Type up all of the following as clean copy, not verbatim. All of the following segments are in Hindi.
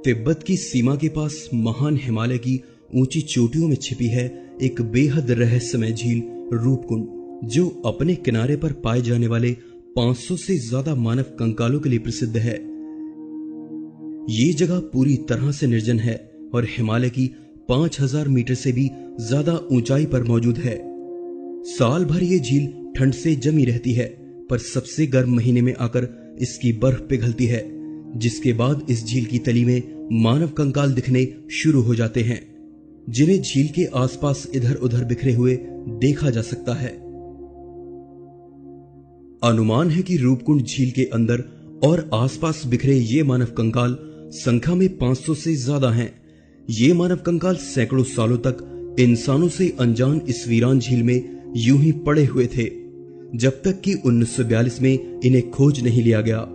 तिब्बत की सीमा के पास महान हिमालय की ऊंची चोटियों में छिपी है एक बेहद रहस्यमय झील रूपकुंड, जो अपने किनारे पर पाए जाने वाले 500 से ज्यादा मानव कंकालों के लिए प्रसिद्ध है। ये जगह पूरी तरह से निर्जन है और हिमालय की 5000 मीटर से भी ज्यादा ऊंचाई पर मौजूद है। साल भर ये झील ठंड से जमी रहती है, पर सबसे गर्म महीने में आकर इसकी बर्फ पिघलती है, जिसके बाद इस झील की तली में मानव कंकाल दिखने शुरू हो जाते हैं, जिन्हें झील के आसपास इधर उधर बिखरे हुए देखा जा सकता है। अनुमान है कि रूपकुंड झील के अंदर और आसपास बिखरे ये मानव कंकाल संख्या में 500 से ज्यादा हैं। ये मानव कंकाल सैकड़ों सालों तक इंसानों से अनजान इस वीरान झील में यूं ही पड़े हुए थे, जब तक कि 1942 में इन्हें खोज नहीं लिया गया।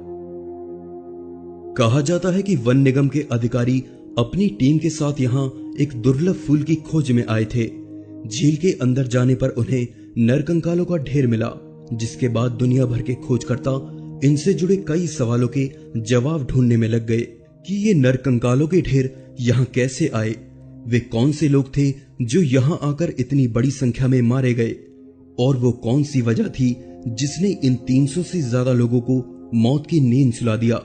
कहा जाता है कि वन निगम के अधिकारी अपनी टीम के साथ यहां एक दुर्लभ फूल की खोज में आए थे। झील के अंदर जाने पर उन्हें नरकंकालों का ढेर मिला, जिसके बाद दुनिया भर के खोजकर्ता इनसे जुड़े कई सवालों के जवाब ढूंढने में लग गए कि ये नरकंकालों के ढेर यहां कैसे आए, वे कौन से लोग थे जो यहां आकर इतनी बड़ी संख्या में मारे गए, और वो कौन सी वजह थी जिसने इन 300 से ज्यादा लोगों को मौत की नींद सुला दिया।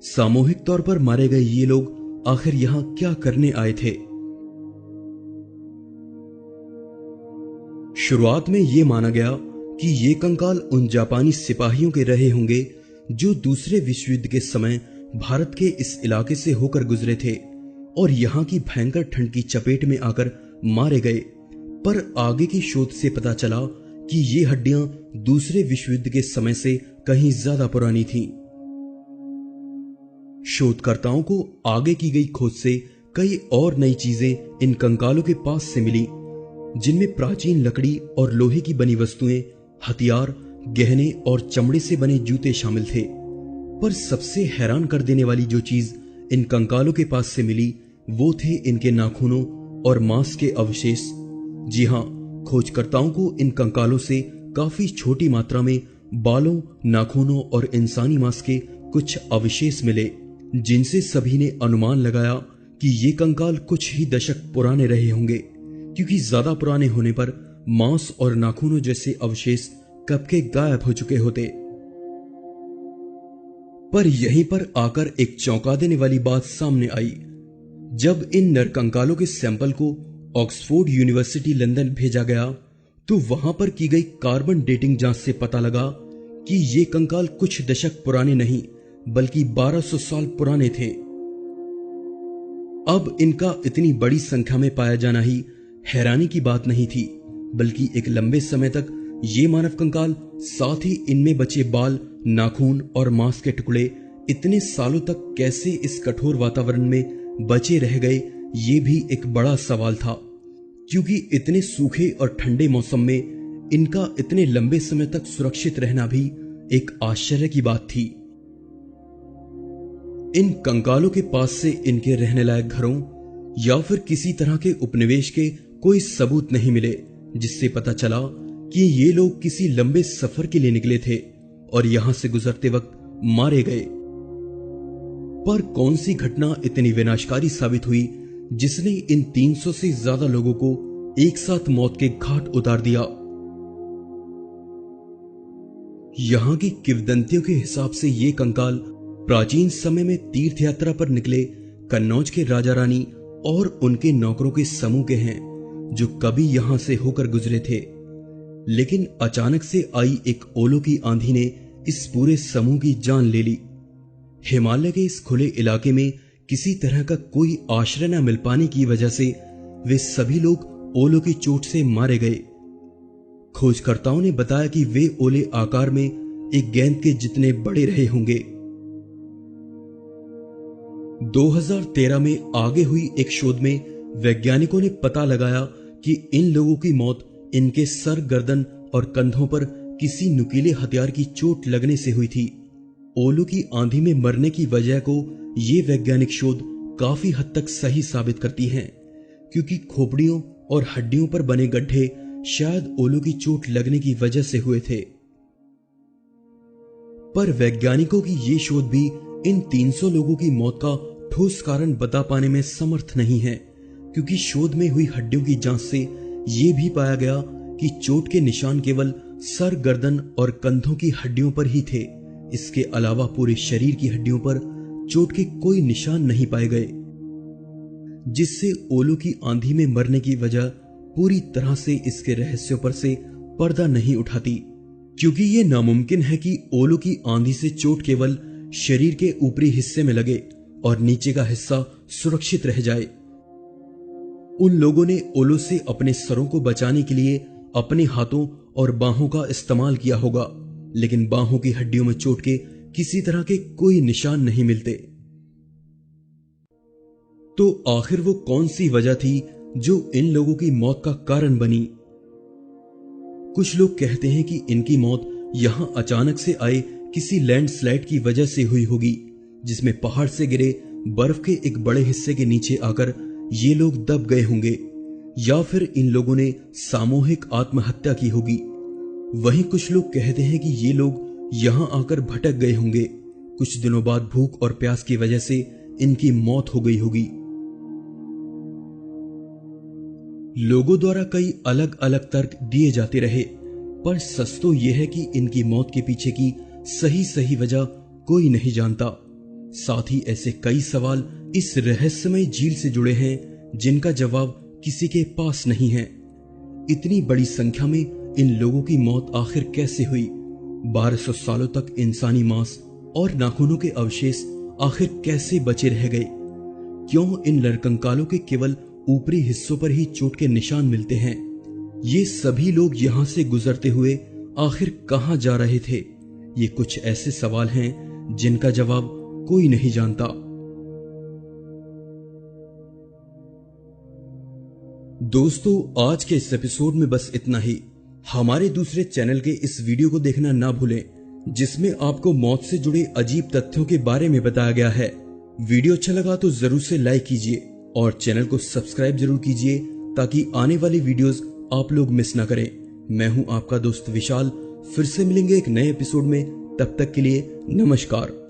सामूहिक तौर पर मारे गए ये लोग आखिर यहां क्या करने आए थे। शुरुआत में यह माना गया कि ये कंकाल उन जापानी सिपाहियों के रहे होंगे जो दूसरे विश्व युद्ध के समय भारत के इस इलाके से होकर गुजरे थे और यहां की भयंकर ठंड की चपेट में आकर मारे गए। पर आगे की शोध से पता चला कि ये हड्डियां दूसरे विश्व युद्ध के समय से कहीं ज्यादा पुरानी थीं। शोधकर्ताओं को आगे की गई खोज से कई और नई चीजें इन कंकालों के पास से मिली, जिनमें प्राचीन लकड़ी और लोहे की बनी वस्तुएं, हथियार, गहने और चमड़े से बने जूते शामिल थे। पर सबसे हैरान कर देने वाली जो चीज इन कंकालों के पास से मिली वो थे इनके नाखूनों और मांस के अवशेष। जी हां, खोजकर्ताओं को इन कंकालों से काफी छोटी मात्रा में बालों, नाखूनों और इंसानी मांस के कुछ अवशेष मिले, जिनसे सभी ने अनुमान लगाया कि ये कंकाल कुछ ही दशक पुराने रहे होंगे, क्योंकि ज्यादा पुराने होने पर मांस और नाखूनों जैसे अवशेष कब के गायब हो चुके होते। पर यहीं पर आकर एक चौंका देने वाली बात सामने आई। जब इन नरकंकालों के सैंपल को ऑक्सफोर्ड यूनिवर्सिटी लंदन भेजा गया तो वहां पर की गई कार्बन डेटिंग जांच से पता लगा कि ये कंकाल कुछ दशक पुराने नहीं बल्कि 1200 साल पुराने थे। अब इनका इतनी बड़ी संख्या में पाया जाना ही हैरानी की बात नहीं थी, बल्कि एक लंबे समय तक ये मानव कंकाल, साथ ही इनमें बचे बाल, नाखून और मांस के टुकड़े इतने सालों तक कैसे इस कठोर वातावरण में बचे रह गए, ये भी एक बड़ा सवाल था, क्योंकि इतने सूखे और ठंडे मौसम में इनका इतने लंबे समय तक सुरक्षित रहना भी एक आश्चर्य की बात थी। इन कंकालों के पास से इनके रहने लायक घरों या फिर किसी तरह के उपनिवेश के कोई सबूत नहीं मिले, जिससे पता चला कि ये लोग किसी लंबे सफर के लिए निकले थे और यहां से गुजरते वक्त मारे गए। पर कौन सी घटना इतनी विनाशकारी साबित हुई जिसने इन 300 से ज्यादा लोगों को एक साथ मौत के घाट उतार दिया? यहां की किंवदंतियों के हिसाब से ये कंकाल प्राचीन समय में तीर्थ यात्रा पर निकले कन्नौज के राजा रानी और उनके नौकरों के समूह के हैं, जो कभी यहां से होकर गुजरे थे। लेकिन अचानक से आई एक ओलों की आंधी ने इस पूरे समूह की जान ले ली। हिमालय के इस खुले इलाके में किसी तरह का कोई आश्रय न मिल पाने की वजह से वे सभी लोग ओलों की चोट से मारे गए। खोजकर्ताओं ने बताया कि वे ओले आकार में एक गेंद के जितने बड़े रहे होंगे। 2013 में आगे हुई एक शोध में वैज्ञानिकों ने पता लगाया कि इन लोगों की मौत इनके सर, गर्दन और कंधों पर किसी नुकीले हथियार की चोट लगने से हुई थी। ओलों की आंधी में मरने की वजह को ये वैज्ञानिक शोध काफी हद तक सही साबित करती हैं, क्योंकि खोपड़ियों और हड्डियों पर बने गड्ढे शायद ओलों की चोट लगने की वजह से हुए थे। पर वैज्ञानिकों की ये शोध भी इन 300 लोगों की मौत का ठोस कारण बता पाने में समर्थ नहीं है, क्योंकि शोध में हुई हड्डियों की जांच से ये भी पाया गया कि चोट के निशान केवल सर, गर्दन और कंधों की हड्डियों पर ही थे। इसके अलावा पूरे शरीर की हड्डियों पर चोट के कोई निशान नहीं पाए गए, जिससे ओलो की आंधी में मरने की वजह पूरी तरह से इसके रहस्यों पर से पर्दा नहीं उठाती, क्योंकि यह नामुमकिन है कि ओलो की आंधी से चोट केवल शरीर के ऊपरी हिस्से में लगे और नीचे का हिस्सा सुरक्षित रह जाए। उन लोगों ने ओलो से अपने सरों को बचाने के लिए अपने हाथों और बाहों का इस्तेमाल किया होगा, लेकिन बाहों की हड्डियों में चोट के किसी तरह के कोई निशान नहीं मिलते। तो आखिर वो कौन सी वजह थी जो इन लोगों की मौत का कारण बनी? कुछ लोग कहते हैं कि इनकी मौत यहां अचानक से आए किसी लैंडस्लाइड की वजह से हुई होगी, जिसमें पहाड़ से गिरे बर्फ के एक बड़े हिस्से के नीचे आकर ये लोग दब गए होंगे, या फिर इन लोगों ने सामूहिक आत्महत्या की होगी। वहीं कुछ लोग कहते हैं कि ये लोग यहां आकर भटक गए होंगे, कुछ दिनों बाद भूख और प्यास की वजह से इनकी मौत हो गई होगी। लोगों द्वारा कई अलग अलग तर्क दिए जाते रहे, पर सच तो यह है कि इनकी मौत के पीछे की सही वजह कोई नहीं जानता। साथ ही ऐसे कई सवाल इस रहस्यमय झील से जुड़े हैं जिनका जवाब किसी के पास नहीं है। इतनी बड़ी संख्या में इन लोगों की मौत आखिर कैसे हुई? 1200 सालों तक इंसानी मांस और नाखूनों के अवशेष आखिर कैसे बचे रह गए? क्यों इन नरकंकालों के केवल ऊपरी हिस्सों पर ही चोट के निशान मिलते हैं? ये सभी लोग यहां से गुजरते हुए आखिर कहां जा रहे थे? ये कुछ ऐसे सवाल हैं जिनका जवाब कोई नहीं जानता। दोस्तों, आज के इस एपिसोड में बस इतना ही। हमारे दूसरे चैनल के इस वीडियो को देखना ना भूलें, जिसमें आपको मौत से जुड़े अजीब तथ्यों के बारे में बताया गया है। वीडियो अच्छा लगा तो जरूर से लाइक कीजिए और चैनल को सब्सक्राइब जरूर कीजिए, ताकि आने वाली वीडियोस आप लोग मिस ना करें। मैं हूं आपका दोस्त विशाल, फिर से मिलेंगे एक नए एपिसोड में। तब तक के लिए नमस्कार।